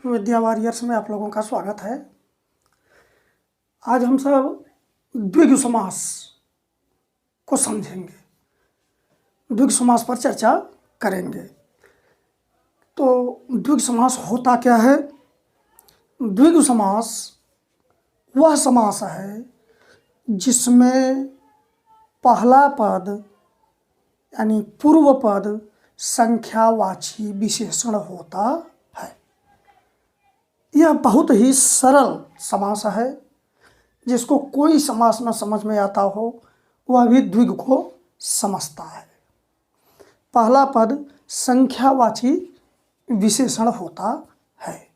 विद्या warriors में आप लोगों का स्वागत है। आज हम सब द्विगु समास को समझेंगे, द्विगु समास पर चर्चा करेंगे। तो द्विगु समास होता क्या है? द्विगु समास वह समास है जिसमें पहला पद यानी पूर्व पद संख्यावाची विशेषण होता है। यह बहुत ही सरल समास है, जिसको कोई समास न समझ में आता हो वह भी द्विगु को समझता है। पहला पद संख्यावाची विशेषण होता है।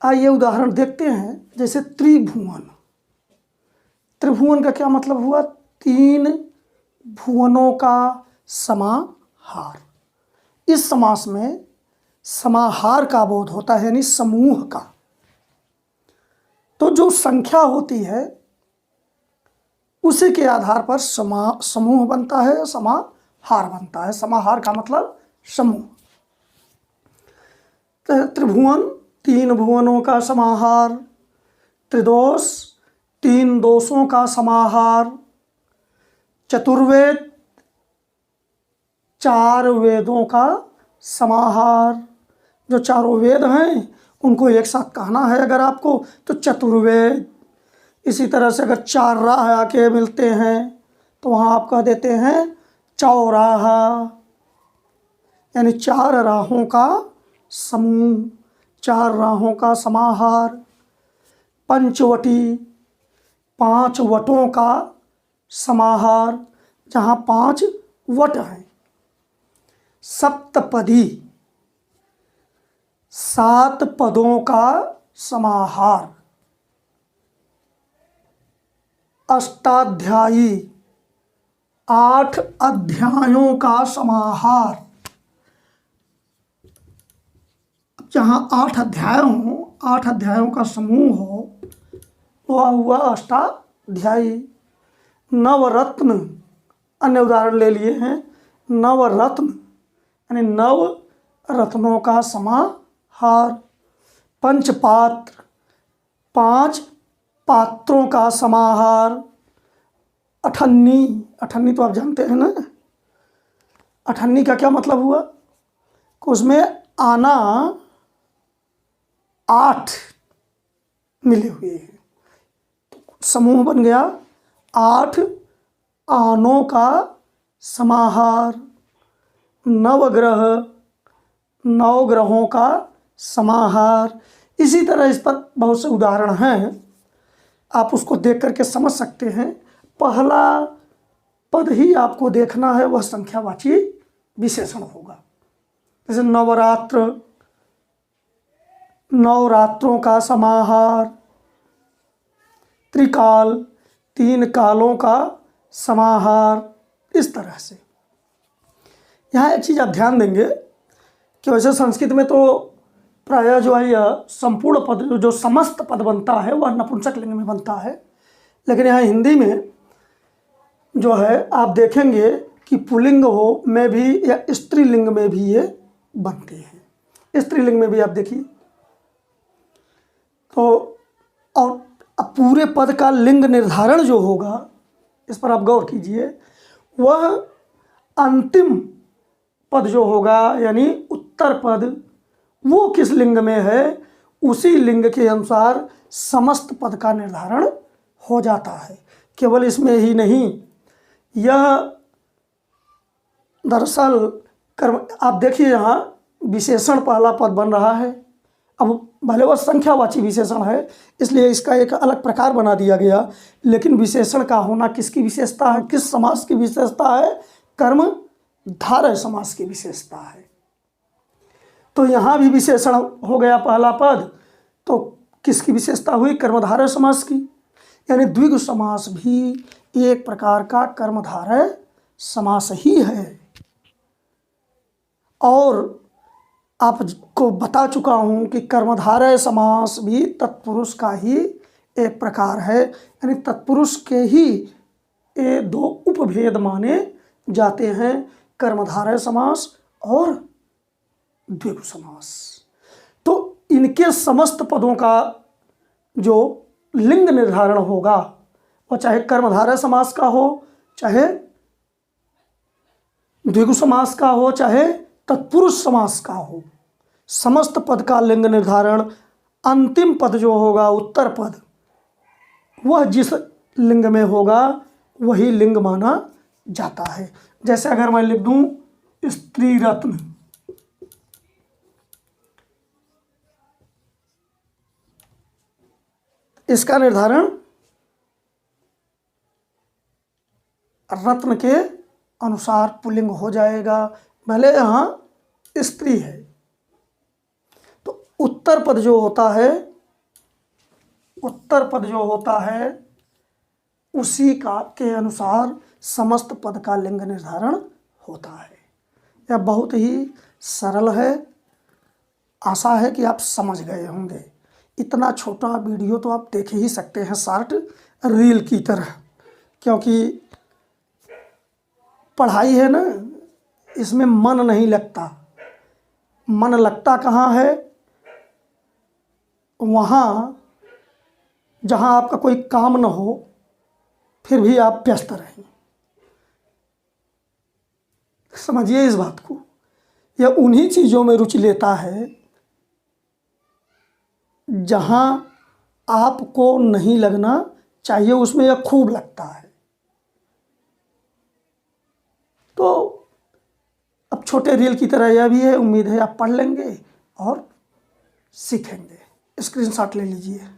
आइए उदाहरण देखते हैं। जैसे त्रिभुवन। त्रिभुवन का क्या मतलब हुआ? तीन भुवनों का समाहार। इस समास में समाहार का बोध होता है, यानी समूह का। तो जो संख्या होती है उसी के आधार पर समूह बनता है, समाहार बनता है। समाहार का मतलब समूह। त्रिभुवन तीन भुवनों का समाहार, त्रिदोष तीन दोषों का समाहार, चतुर्वेद चार वेदों का समाहार। जो चारों वेद हैं उनको एक साथ कहना है अगर आपको, तो चतुर्वेद। इसी तरह से अगर चार राह आके मिलते हैं तो वहाँ आप कह देते हैं चौराहा, यानी चार राहों का समूह, चार राहों का समाहार। पंचवटी पांच वटों का समाहार, जहाँ पांच वट हैं। सप्तपदी सात पदों का समाहार। अष्टाध्यायी आठ अध्यायों का समाहार। जहाँ आठ अध्याय हों, आठ अध्यायों का समूह हो, वह हुआ अष्टाध्यायी। नवरत्न, अन्य उदाहरण ले लिए हैं। नवरत्न यानी नव रत्नों का समाहार। पंचपात्र पांच पात्रों का समाहार। अठन्नी, अठन्नी तो आप जानते हैं ना। अठन्नी का क्या मतलब हुआ? कि उसमें आना आठ मिले हुए हैं, तो समूह बन गया आठ आनों का समाहार। नवग्रह नौ ग्रहों का समाहार। इसी तरह इस पर बहुत से उदाहरण हैं, आप उसको देख करके समझ सकते हैं। पहला पद ही आपको देखना है, वह संख्यावाची विशेषण होगा। जैसे नवरात्र नवरात्रों का समाहार। त्रिकाल तीन कालों का समाहार। इस तरह से यहाँ एक चीज़ आप ध्यान देंगे कि वैसे संस्कृत में तो प्रायः जो है यह संपूर्ण पद, जो समस्त पद बनता है वह नपुंसक लिंग में बनता है। लेकिन यहाँ हिंदी में जो है आप देखेंगे कि पुल्लिंग हो में भी या स्त्रीलिंग में भी ये बनते हैं। स्त्रीलिंग में भी आप देखिए तो। और अब पूरे पद का लिंग निर्धारण जो होगा, इस पर आप गौर कीजिए। वह अंतिम पद जो होगा यानी उत्तर पद, वो किस लिंग में है, उसी लिंग के अनुसार समस्त पद का निर्धारण हो जाता है। केवल इसमें ही नहीं, यह दरअसल कर्म, आप देखिए यहाँ विशेषण पहला पद बन रहा है। अब भले वह संख्यावाची विशेषण है इसलिए इसका एक अलग प्रकार बना दिया गया, लेकिन विशेषण का होना किसकी विशेषता है, किस समास की विशेषता है? कर्मधारय समास की विशेषता है। तो यहाँ भी विशेषण हो गया पहला पद, तो किसकी विशेषता हुई? कर्मधारय समास की। यानी द्विगु समास भी एक प्रकार का कर्मधारय समास ही है। और आपको बता चुका हूँ कि कर्मधारय समास भी तत्पुरुष का ही एक प्रकार है। यानी तत्पुरुष के ही ये दो उपभेद माने जाते हैं, कर्मधारय समास और द्विगु समास। इनके समस्त पदों का जो लिंग निर्धारण होगा वो चाहे कर्मधारय समास का हो, चाहे द्विगु समास का हो, चाहे तत्पुरुष समास का हो, समस्त पद का लिंग निर्धारण अंतिम पद जो होगा उत्तर पद, वह जिस लिंग में होगा वही लिंग माना जाता है। जैसे अगर मैं लिख दूं स्त्री रत्न, इसका निर्धारण रत्न के अनुसार पुल्लिंग हो जाएगा, भले यहाँ स्त्री है। तो उत्तर पद जो होता है, उत्तर पद जो होता है उसी का के अनुसार समस्त पद का लिंग निर्धारण होता है। यह बहुत ही सरल है, आशा है कि आप समझ गए होंगे। इतना छोटा वीडियो तो आप देख ही सकते हैं शॉर्ट रील की तरह, क्योंकि पढ़ाई है ना, इसमें मन नहीं लगता। मन लगता कहाँ है? वहाँ जहाँ आपका कोई काम न हो फिर भी आप व्यस्त रहें। समझिए इस बात को। यह उन्हीं चीज़ों में रुचि लेता है जहाँ आपको नहीं लगना चाहिए, उसमें यह खूब लगता है। तो अब छोटे रील की तरह यह भी है, उम्मीद है आप पढ़ लेंगे और सीखेंगे। स्क्रीनशॉट ले लीजिए।